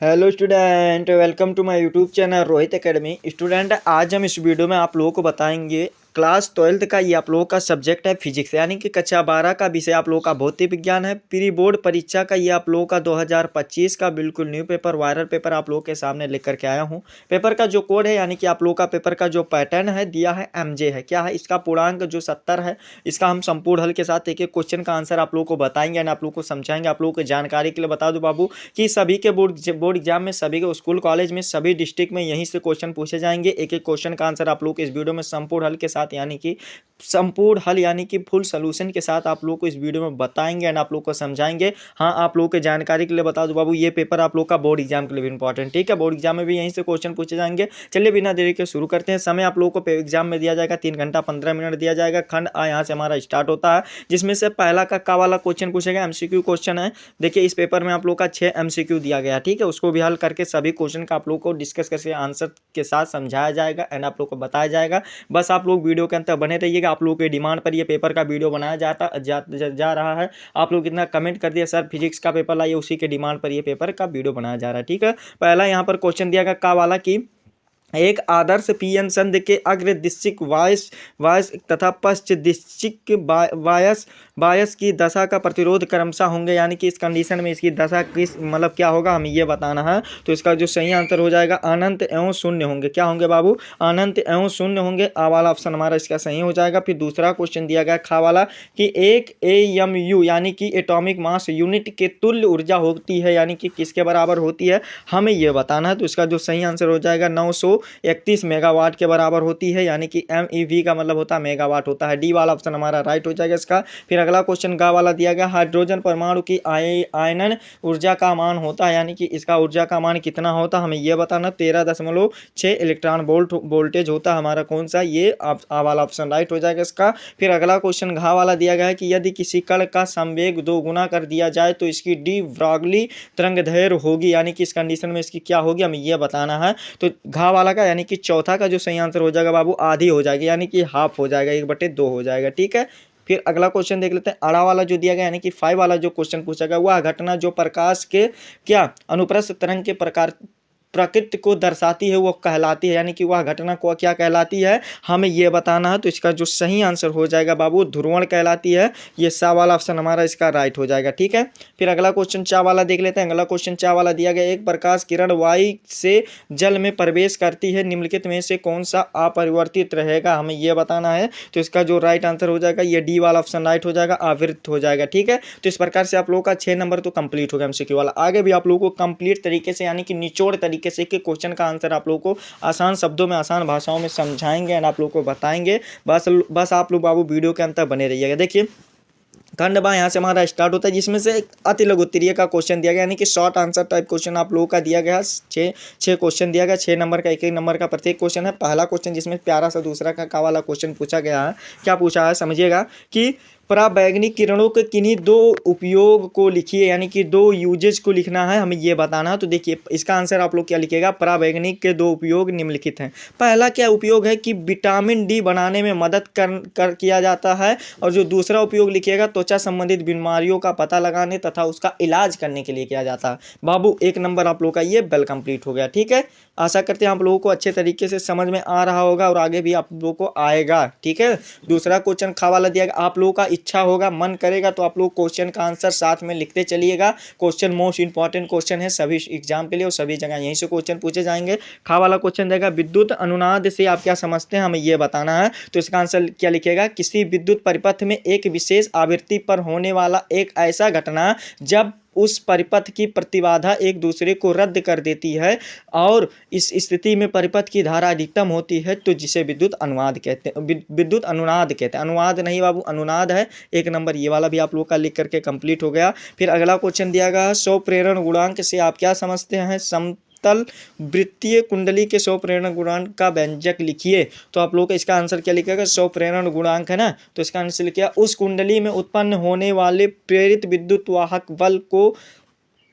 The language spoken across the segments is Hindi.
Hello student, welcome to my YouTube channel Rohit academy. Student, आज हम इस वीडियो में आप लोगों को बताएंगे क्लास 12th का ये आप लोगों का सब्जेक्ट है फिजिक्स, यानी कि कक्षा 12 का विषय आप लोगों का भौतिक विज्ञान है। प्री बोर्ड परीक्षा का ये आप लोगों का 2025 का बिल्कुल न्यू पेपर, वायरल पेपर आप लोगों के सामने लेकर के आया हूँ। पेपर का जो कोड है, यानी कि आप लोगों का पेपर का जो पैटर्न है दिया है MJ है। क्या है इसका पूर्णांक जो 70 है, इसका हम संपूर्ण हल के साथ एक एक क्वेश्चन का आंसर आप लोगों को बताएंगे एंड आप लोगों को समझाएंगे। आप लोगों को जानकारी के लिए बता दूं बाबू कि सभी के बोर्ड एग्जाम में, सभी के स्कूल कॉलेज में, सभी डिस्ट्रिक्ट में यहीं से क्वेश्चन पूछे जाएंगे। एक एक क्वेश्चन का आंसर आप लोग इस वीडियो में संपूर्ण हल के साथ, यानी कि संपूर्ण हल यानी कि फुल सोल्यूशन के साथ आप लोग को इस वीडियो में बताएंगे एंड आप लोग को समझाएंगे। हाँ, आप लोगों के जानकारी के लिए बता दूं बाबू, ये पेपर आप लोग का बोर्ड एग्जाम के लिए भी इंपॉर्टेंट, ठीक है। बोर्ड एग्जाम में भी यहीं से क्वेश्चन पूछे जाएंगे। चलिए बिना देरी के शुरू करते हैं। समय आप लोगों को एग्जाम में दिया जाएगा 3 घंटा 15 मिनट दिया जाएगा। खंड आ यहाँ से हमारा स्टार्ट होता है, जिसमें से पहला का वाला क्वेश्चन पूछेगा, MCQ क्वेश्चन है। देखिए इस पेपर में आप लोग का 6 MCQ दिया गया, ठीक है। उसको भी हल करके सभी क्वेश्चन का आप लोग को डिस्कस करके आंसर के साथ समझाया जाएगा एंड आप लोग को बताया जाएगा। बस आप लोग वीडियो के अंतर बने रहिएगा। आप लोगों के डिमांड पर ये पेपर का वीडियो बनाया जा रहा है। आप लोग इतना कमेंट कर दिया सर फिजिक्स का पेपर लाइए, उसी के डिमांड पर ये पेपर का वीडियो बनाया जा रहा है, ठीक है। पहला यहाँ पर क्वेश्चन दिया गया का वाला की एक आदर्श पीएन संघ के अग्र दिश्चिक वायस वायस तथा पश्च दिश्चिक वायस की दशा का प्रतिरोध क्रमशः होंगे, यानी कि इस कंडीशन में इसकी दशा किस मतलब क्या होगा हमें ये बताना है। तो इसका जो सही आंसर हो जाएगा अनंत एवं शून्य होंगे। क्या होंगे बाबू? अनंत एवं शून्य होंगे। आ वाला ऑप्शन हमारा इसका सही हो जाएगा। फिर दूसरा क्वेश्चन दिया गया खा वाला कि एक AMU यानी कि एटॉमिक मास यूनिट के तुल्य ऊर्जा होती है, यानी कि किसके बराबर होती है हमें ये बताना है। तो इसका जो सही आंसर हो जाएगा 931 मेगावाट के बराबर होती है, यानी कि MeV का मतलब होता है मेगावाट होता है। डी वाला ऑप्शन हमारा राइट हो जाएगा इसका। फिर अगला क्वेश्चन गा वाला दिया गया हाइड्रोजन परमाणु की आयनन ऊर्जा का मान होता है, यानी कि इसका ऊर्जा का मान कितना होता है हमें यह बताना। 13.6 इलेक्ट्रॉन वोल्टेज होता है हमारा कौन सा, ये आ वाला ऑप्शन राइट हो जाएगा इसका। फिर अगला क्वेश्चन घा वाला दिया गया है कि यदि किसी कण का संवेग 2 गुना कर दिया जाए तो इसकी डी ब्रॉगली तरंगदैर्घ्य होगी, यानी कि इस कंडीशन में इसकी क्या होगी हमें यह बताना है। तो घा वाला का यानी कि चौथा का जो सही आंसर हो जाएगा बाबू आधी हो जाएगी, यानी कि हाफ हो जाएगा, 1/2 हो जाएगा, ठीक है। फिर अगला क्वेश्चन देख लेते हैं अड़ा वाला जो दिया गया, यानी कि 5 वाला जो क्वेश्चन पूछा गया, वह घटना जो प्रकाश के क्या अनुप्रस्थ तरंग के प्रकार प्रकृति को दर्शाती है वो कहलाती है, यानी कि वह घटना को क्या कहलाती है हमें ये बताना है। तो इसका जो सही आंसर हो जाएगा बाबू ध्रुवण कहलाती है। ये सा वाला ऑप्शन हमारा इसका राइट हो जाएगा, ठीक है। फिर अगला क्वेश्चन चा वाला देख लेते हैं। अगला क्वेश्चन चा वाला दिया गया एक प्रकाश किरण वायु से जल में प्रवेश करती है, निम्नलिखित में से कौन सा अपरिवर्तित रहेगा हमें यह बताना है। तो इसका जो राइट आंसर हो जाएगा ये डी वाला ऑप्शन राइट हो जाएगा, आवृत हो जाएगा, ठीक है। तो इस प्रकार से आप लोगों का 6 नंबर तो कंप्लीट हो गया MCQ वाला। आगे भी आप लोगों को कंप्लीट तरीके से यानी कि निचोड़ तरीके से एक क्वेश्चन का आंसर आप लोगों को आसान शब्दों में, आसान भाषाओं में समझाएंगे एंड आप लोगों को बताएंगे। बस आप लोग बाबू वीडियो के अंतर बने रहिएगा। देखिए खंड बा यहाँ से हमारा स्टार्ट होता है, जिसमें से अति लघु उत्तरीय का क्वेश्चन दिया गया, यानी कि शॉर्ट आंसर टाइप क्वेश्चन आप लोगों का दिया गया। 6 क्वेश्चन दिया गया, 6 नंबर का, 1 नंबर का प्रत्येक क्वेश्चन है। पहला क्वेश्चन जिसमें प्यारा सा दूसरा का वाला क्वेश्चन पूछा गया है। क्या पूछा है समझिएगा कि पराबैंगनी किरणों के किन्हीं 2 उपयोग को लिखिए, यानी कि 2 यूजेज को लिखना है हमें ये बताना है। तो देखिए इसका आंसर आप लोग क्या लिखिएगा, पराबैंगनी के 2 उपयोग निम्नलिखित हैं। पहला क्या उपयोग है कि विटामिन डी बनाने में मदद किया जाता है, और जो दूसरा उपयोग लिखिएगा त्वचा संबंधित बीमारियों का पता लगाने तथा उसका इलाज करने के लिए किया जाता है। बाबू 1 नंबर आप लोग का ये वेल कंप्लीट हो गया, ठीक है। आशा करते हैं आप लोगों को अच्छे तरीके से समझ में आ रहा होगा और आगे भी आप लोगों को आएगा, ठीक है। दूसरा क्वेश्चन खा वाला दिया गया, आप लोगों का इच्छा होगा, मन करेगा तो आप लोग क्वेश्चन का आंसर साथ में लिखते चलिएगा। क्वेश्चन मोस्ट इंपॉर्टेंट क्वेश्चन है सभी एग्जाम के लिए और सभी जगह यहीं से क्वेश्चन पूछे जाएंगे। खा वाला क्वेश्चन देगा विद्युत अनुनाद से आप क्या समझते हैं हमें ये बताना है। तो इसका आंसर क्या लिखेगा, किसी विद्युत परिपथ में एक विशेष आवृत्ति पर होने वाला एक ऐसा घटना जब उस परिपथ की प्रतिबाधा एक दूसरे को रद्द कर देती है और इस स्थिति में परिपथ की धारा अधिकतम होती है, तो जिसे विद्युत अनुनाद कहते हैं। विद्युत अनुनाद कहते हैं, अनुवाद नहीं बाबू, अनुनाद है। 1 नंबर ये वाला भी आप लोग का लिख करके कंप्लीट हो गया। फिर अगला क्वेश्चन दिया गया 100 प्रेरण गुणांक से आप क्या समझते हैं, तल वृत्तीय कुंडली के 100 प्रेरण गुणांक का व्यंजक लिखिए। तो आप लोग इसका आंसर क्या लिखेगा, 100 प्रेरण गुणांक है ना, तो इसका आंसर लिखिए उस कुंडली में उत्पन्न होने वाले प्रेरित विद्युत वाहक बल को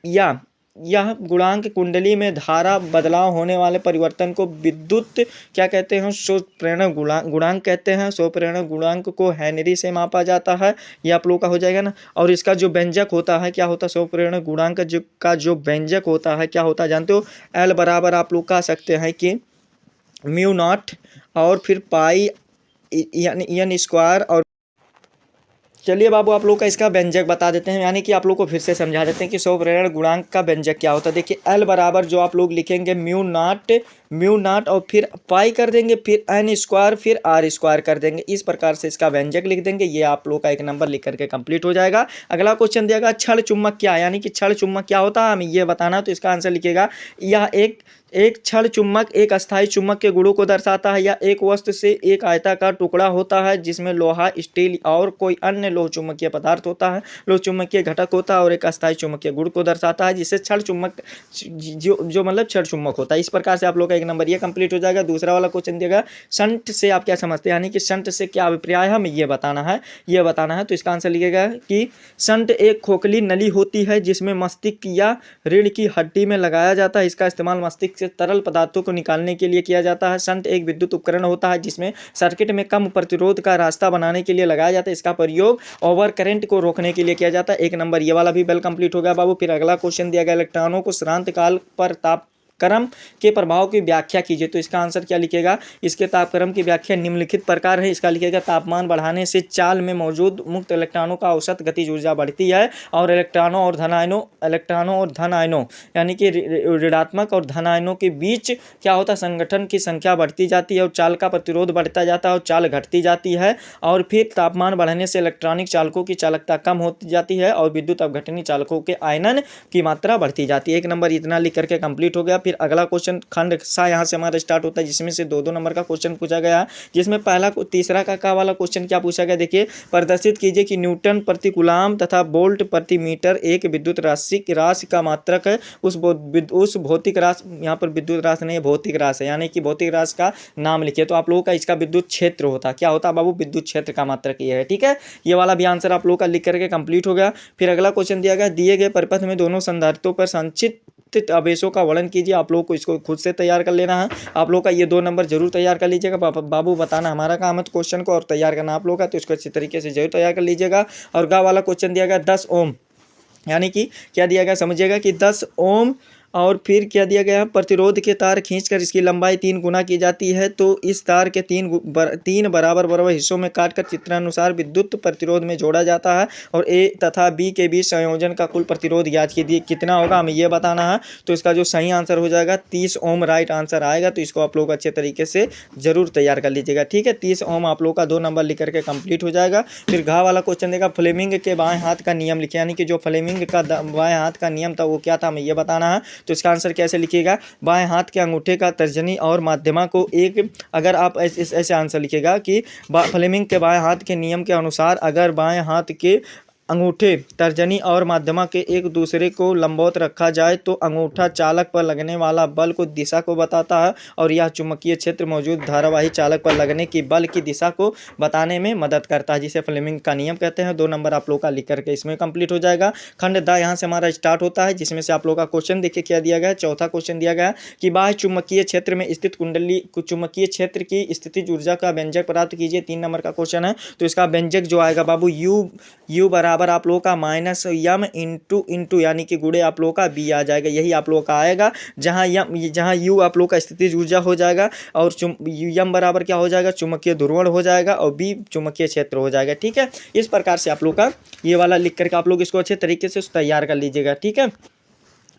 या यह गुणांक कुंडली में धारा बदलाव होने वाले परिवर्तन को विद्युत क्या कहते हैं, स्रोत प्रेरण गुणांक कहते हैं। स्रोत प्रेरण गुणांक को हेनरी से मापा जाता है, ये आप लोगों का हो जाएगा ना। और इसका जो व्यंजक होता है क्या होता है, स्रोत प्रेरण गुणांक का जो व्यंजक होता है क्या होता है जानते हो, एल बराबर आप लोग कह सकते हैं कि म्यू नॉट और फिर पाई एन स्क्वायर। और चलिए बाबू आप लोग का इसका व्यंजक बता देते हैं, यानी कि आप लोग को फिर से समझा देते हैं कि स्रोत प्रेरण गुणांक का व्यंजक क्या होता है। देखिए एल बराबर जो आप लोग लिखेंगे म्यू नॉट और फिर पाई कर देंगे, फिर एन स्क्वायर, फिर आर स्क्वायर कर देंगे। इस प्रकार से इसका व्यंजक लिख देंगे। ये आप लोग का एक नंबर लिख करके कंप्लीट हो जाएगा। अगला क्वेश्चन दिया गया क्षण चुम्बक क्या है, यानी कि क्षण चुम्बक क्या होता है हमें ये बताना। तो इसका आंसर लिखिएगा, यह एक क्षण चुम्बक एक अस्थायी चुम्बक के गुणों को दर्शाता है। या एक वस्तु से एक आयताकार टुकड़ा होता है जिसमें लोहा, स्टील और कोई अन्य लोह चुम्बकीय पदार्थ होता है, लोह चुम्बकीय घटक होता है और एक अस्थायी चुम्बकीय गुण को दर्शाता है, जिससे क्षण चुम्बक जो मतलब क्षण चुम्बक होता है। इस प्रकार से आप लोग का एक नंबर ये कंप्लीट हो जाएगा। दूसरा वाला क्वेश्चन दिएगा शंट से आप क्या समझते हैं, यानी कि शंट से क्या अभिप्राय है हमें ये बताना है। तो इसका आंसर लिखिएगा कि शंट एक खोखली नली होती है जिसमें मस्तिष्क या रीढ़ की हड्डी में लगाया जाता है। इसका इस्तेमाल मस्तिष्क से तरल पदार्थों को निकालने के लिए किया जाता है। शंट एक विद्युत उपकरण होता है जिसमें सर्किट में कम प्रतिरोध का रास्ता बनाने के लिए लगाया जाता है। इसका प्रयोग ओवर करंट को रोकने के लिए किया जाता है। एक नंबर ये वाला भी वेल कंप्लीट हो गया बाबू। फिर अगला क्वेश्चन दिया गया इलेक्ट्रॉनों को श्रांत काल पर तापक्रम के प्रभाव की व्याख्या कीजिए। तो इसका आंसर क्या लिखेगा, इसके तापक्रम की व्याख्या निम्नलिखित प्रकार है। इसका लिखेगा तापमान बढ़ाने से चाल में मौजूद मुक्त इलेक्ट्रॉनों का औसत गतिज ऊर्जा बढ़ती है और इलेक्ट्रॉनों और धन आयनों यानी कि ऋणात्मक और धन आयनों के बीच क्या होता है, संगठन की संख्या बढ़ती जाती है और चाल का प्रतिरोध बढ़ता जाता है और चाल घटती जाती है। और फिर तापमान बढ़ने से इलेक्ट्रॉनिक चालकों की चालकता कम होती जाती है और विद्युत अपघटनी चालकों के आयनन की मात्रा बढ़ती जाती है। एक नंबर इतना लिख करके कंप्लीट हो गया। फिर अगला क्वेश्चन खंड सा यहाँ से हमारा स्टार्ट होता है, जिसमें से दो नंबर का क्वेश्चन पूछा गया, जिसमें पहला तीसरा का वाला क्वेश्चन क्या पूछा गया, देखिए प्रदर्शित कीजिए कि न्यूटन प्रति कूलाम तथा वोल्ट प्रति मीटर एक विद्युत राशि का मात्रक है। उस भौतिक राशि, यहाँ पर विद्युत राशि नहीं है भौतिक राशि है, यानी कि भौतिक राशि का नाम लिखिए। तो आप लोगों का इसका विद्युत क्षेत्र होता क्या होता बाबू, विद्युत क्षेत्र का मात्रक ये है। ठीक है, ये वाला भी आंसर आप लोगों का लिख करके कंप्लीट हो गया। फिर अगला क्वेश्चन दिया गया, दिए गए परिपथ में दोनों संधारित्रों पर संचित आवेशों का वर्णन कीजिए। आप लोगों को इसको खुद से तैयार कर लेना है। आप लोग का ये 2 नंबर जरूर तैयार कर लीजिएगा। बाबू बताना हमारा काम है क्वेश्चन को, और तैयार करना आप लोग का, तो इसको अच्छी तरीके से जरूर तैयार कर लीजिएगा। और गा वाला क्वेश्चन दिया गया 10 ओम, यानी कि क्या दिया गया समझिएगा कि 10 ओम और फिर क्या दिया गया, प्रतिरोध के तार खींचकर इसकी लंबाई 3 गुना की जाती है। तो इस तार के 3 बराबर हिस्सों में काटकर चित्रानुसार विद्युत प्रतिरोध में जोड़ा जाता है और ए तथा बी के बीच संयोजन का कुल प्रतिरोध ज्ञात कीजिए। कितना होगा हमें ये बताना है। तो इसका जो सही आंसर हो जाएगा 30 ओम राइट आंसर आएगा। तो इसको आप लोग अच्छे तरीके से जरूर तैयार कर लीजिएगा। ठीक है, 30 ओम आप लोग का 2 नंबर लिख करके कंप्लीट हो जाएगा। फिर घा वाला क्वेश्चन देगा, फ्लेमिंग के बाएं हाथ का नियम लिखे, यानी कि जो फ्लेमिंग का बाएं हाथ का नियम था वो क्या था हमें ये बताना है। तो इसका आंसर कैसे लिखिएगा, बाएं हाथ के अंगूठे का तर्जनी और माध्यमा को एक, अगर आप ऐसे आंसर लिखिएगा कि फ्लेमिंग के बाएं हाथ के नियम के अनुसार अगर बाएं हाथ के अंगूठे तर्जनी और माध्यमा के एक दूसरे को लंबवत रखा जाए तो अंगूठा चालक पर लगने वाला बल को दिशा को बताता है और यह चुंबकीय क्षेत्र मौजूद धारावाही चालक पर लगने की बल की दिशा को बताने में मदद करता है, जिसे फ्लेमिंग का नियम कहते हैं। 2 नंबर आप लोग का लिख करके इसमें कंप्लीट हो जाएगा। खंड द यहाँ से हमारा स्टार्ट होता है, जिसमें से आप लोग का क्वेश्चन देखिए क्या दिया गया है। चौथा क्वेश्चन दिया गया कि बाह्य चुंबकीय क्षेत्र में स्थित कुंडली चुंबकीय क्षेत्र की स्थितिज ऊर्जा का व्यंजक प्राप्त कीजिए। 3 नंबर का क्वेश्चन है। तो इसका व्यंजक जो आएगा बाबू यू बराबर आप लोगों का माइनस यम इंटू यानी कि गुणे आप लोगों का बी आ जाएगा। यही आप लोगों का आएगा, जहाँ यू आप लोगों का स्थितिज ऊर्जा हो जाएगा और यम बराबर क्या हो जाएगा, चुंबकीय ध्रुवण हो जाएगा और बी चुंबकीय क्षेत्र हो जाएगा। ठीक है, इस प्रकार से आप लोग का ये वाला लिख करके आप लोग इसको अच्छे तरीके से तैयार कर लीजिएगा। ठीक है,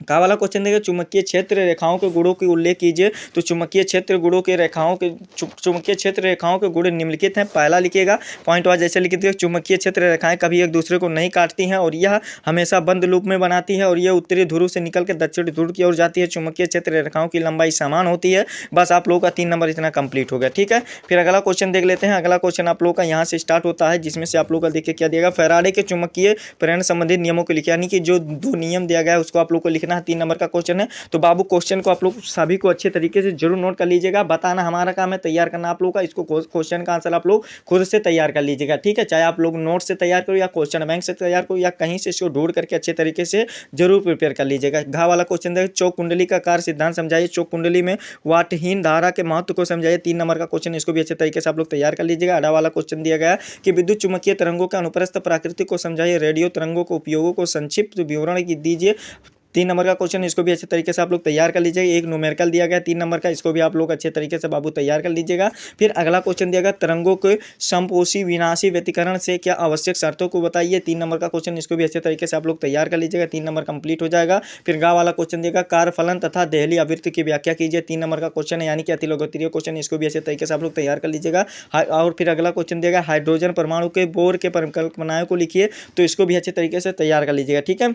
का वाला क्वेश्चन देगा चुंबकीय क्षेत्र रेखाओं के गुणों की उल्लेख कीजिए। तो चुंबकीय क्षेत्र गुणों के रेखाओं के चुंबकीय क्षेत्र रेखाओं के गुण निम्नलिखित हैं। पहला लिखिएगा पॉइंट वाइज जैसे लिखिए, चुंबकीय क्षेत्र रेखाएं कभी एक दूसरे को नहीं काटती हैं और यह हमेशा बंद लूप में बनाती है और यह उत्तरी ध्रुव से निकल के दक्षिणी ध्रुव की ओर जाती है। चुंबकीय क्षेत्र रेखाओं की लंबाई समान होती है। बस आप लोगों का 3 नंबर इतना कंप्लीट हो गया। ठीक है, फिर अगला क्वेश्चन देख लेते हैं। अगला क्वेश्चन आप लोग का यहाँ से स्टार्ट होता है, जिसमें से आप लोग का देखिए क्या दिएगा, फैराडे के चुंबकीय प्रेरण संबंधित नियमों को लिखिए, यानी कि जो 2 नियम दिया गया है उसको आप लोग को लिखना लिखना है, 3 नंबर का क्वेश्चन है। तो बाबू क्वेश्चन को आप लोग सभी को अच्छे तरीके से जरूर नोट कर लीजिएगा। बताना हमारा काम है, तैयार करना आप लोग का। इसको क्वेश्चन का आंसर आप लोग खुद से तैयार कर लीजिएगा, ठीक है। चाहे आप लोग नोट से तैयार करो या क्वेश्चन बैंक से तैयार करो या कहीं से इसको ढूंढ करके अच्छे तरीके से जरूर प्रिपेयर कर लीजिएगा। घा वाला क्वेश्चन देखिए, चौक कुंडली का कार्य सिद्धांत समझाइए, चौक कुंडली में वाटहीन धारा के महत्व को समझाइए, 3 नंबर का क्वेश्चन, इसको भी अच्छे तरीके से आप लोग तैयार कर लीजिएगा। अड़ा वाला क्वेश्चन दिया गया कि विद्युत चुम्बकीय तरंगों के अनुप्रस्थ प्रकृति को समझाइए, रेडियो तरंगों को उपयोगों को संक्षिप्त विवरण दीजिए, 3 नंबर का क्वेश्चन, इसको भी अच्छे तरीके से आप लोग तैयार कर लीजिएगा। एक न्यूमेरिकल दिया गया 3 नंबर का, इसको भी आप लोग अच्छे तरीके से बाबू तैयार कर लीजिएगा। फिर अगला क्वेश्चन दिया गया तरंगों के समपोषी विनाशी व्यतिकरण से क्या आवश्यक शर्तों को बताइए, 3 नंबर का क्वेश्चन, इसको भी अच्छे तरीके से आप लोग तैयार कर लीजिएगा। 3 नंबर कंप्लीट हो जाएगा। फिर गा वाला क्वेश्चन देगा कार्य फलन तथा देहली आवृत्ति की व्याख्या कीजिए, 3 नंबर का क्वेश्चन है, यानी कि अतिलोकप्रिय क्वेश्चन, इसको भी अच्छे तरीके से आप लोग तैयार कर लीजिएगा। और फिर अगला क्वेश्चन देगा हाइड्रोजन परमाणु के बोर के परिकल्पनाओं को लिखिए, तो इसको भी अच्छे तरीके से तैयार कर लीजिएगा, ठीक है।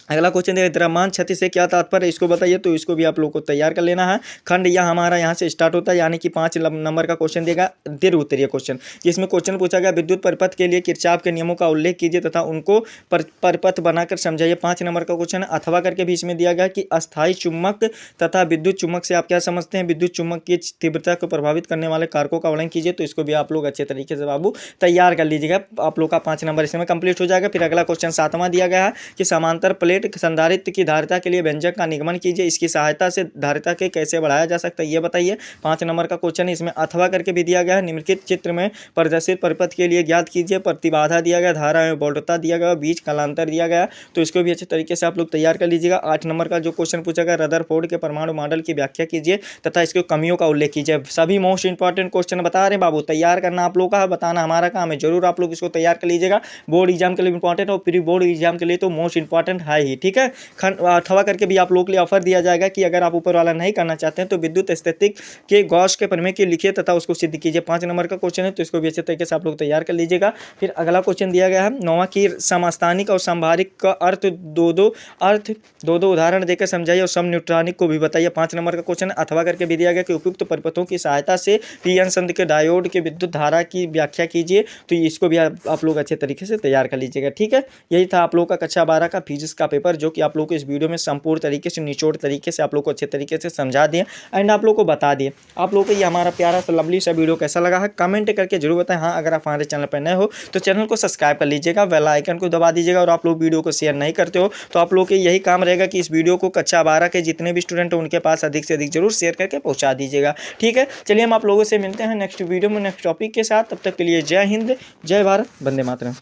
अगला क्वेश्चन देखिए द्रव्यमान क्षति से क्या तात्पर्य है, इसको बताइए, तो इसको भी आप लोग को तैयार कर लेना है। खंड यह हमारा यहाँ से स्टार्ट होता है, यानी कि 5 नंबर का क्वेश्चन देगा दीर्घ उत्तरीय क्वेश्चन, जिसमें क्वेश्चन पूछा गया विद्युत परिपथ के लिए किरचॉफ के नियमों का उल्लेख कीजिए तथा उनको परिपथ बनाकर समझाइए, 5 नंबर का क्वेश्चन। अथवा करके भी इसमें दिया गया कि अस्थायी चुम्बक तथा विद्युत चुम्बक से आप क्या समझते हैं, विद्युत चुम्बक की तीव्रता को प्रभावित करने वाले कारकों का वर्णन कीजिए, तो इसको भी आप लोग अच्छे तरीके से बाबू तैयार कर लीजिएगा। आप लोग का 5 नंबर इसमें कंप्लीट हो जाएगा। फिर अगला क्वेश्चन 7वां दिया गया है कि समांतर प्लेट संधारित्र की धारिता के लिए व्यंजक का निगमन कीजिए, इसकी सहायता से धारिता के कैसे बढ़ाया जा सकता है ये बताइए, 5 नंबर का क्वेश्चन है। इसमें अथवा करके भी दिया गया है, निम्नलिखित चित्र में प्रदर्शित परिपथ के लिए ज्ञात कीजिए, प्रतिबाधा दिया गया, धारा एवं वोल्टता दिया गया, बीच कालांतर दिया गया, तो इसको भी अच्छे तरीके से आप लोग तैयार कर लीजिएगा। 8 नंबर का जो क्वेश्चन पूछा गया रदरफोर्ड के परमाणु मॉडल की व्याख्या कीजिए तथा इसके कमियों का उल्लेख कीजिए। सभी मोस्ट इंपॉर्टेंट क्वेश्चन बता रहे हैं बाबू, तैयार करना आप लोग का है, बताना हमारा काम है, जरूर आप लोग इसको तैयार कर लीजिएगा। बोर्ड एग्जाम के लिए इंपॉर्टेंट और प्री बोर्ड एग्जाम के लिए तो मोस्ट इंपॉर्टेंट है ही, ठीक है। अथवा करके भी आप लोगों के लिए ऑफर दिया जाएगा कि अगर आप ऊपर वाला नहीं करना चाहते हैं तो विद्युत स्थितिक के गॉस के प्रमेय के लिखिए तथा उसको सिद्ध कीजिए, 5 नंबर का क्वेश्चन है, तो इसको भी अच्छे तरीके से आप लोग तैयार कर लीजिएगा। फिर अगला क्वेश्चन दिया गया है 9वां की समस्थानिक और संभारिक का अर्थ दो उदाहरण देकर समझाइए और सम न्यूट्रॉनिक को भी बताइए, 5 नंबर का क्वेश्चन। अथवा करके भी दिया गया कि उपयुक्त परिपथों की सहायता से पीएन संध के डायोड के विद्युत धारा की व्याख्या कीजिए, तो इसको भी आप लोग अच्छे तरीके से तैयार कर लीजिएगा, ठीक है। यही था आप लोग का कक्षा 12 का फिजिक्स का पेपर, जो कि आप लोग को इस वीडियो में संपूर्ण तरीके से निचोड़ तरीके से आप लोग को अच्छे तरीके से समझा दिए एंड आप लोग को बता दिए। आप लोग को ये हमारा प्यारा सा लवली सा वीडियो कैसा लगा है कमेंट करके जरूर बताएं। हाँ, अगर आप हमारे चैनल पर नए हो तो चैनल को सब्सक्राइब कर लीजिएगा, बेल आइकन को दबा दीजिएगा, और आप लोग वीडियो को शेयर नहीं करते हो तो आप लोग के यही काम रहेगा कि इस वीडियो को कक्षा 12 के जितने भी स्टूडेंट हैं उनके पास अधिक से अधिक जरूर शेयर करके पहुँचा दीजिएगा, ठीक है। चलिए हम आप लोगों से मिलते हैं नेक्स्ट वीडियो में नेक्स्ट टॉपिक के साथ, तब तक के लिए जय हिंद, जय भारत, वंदे मातरम।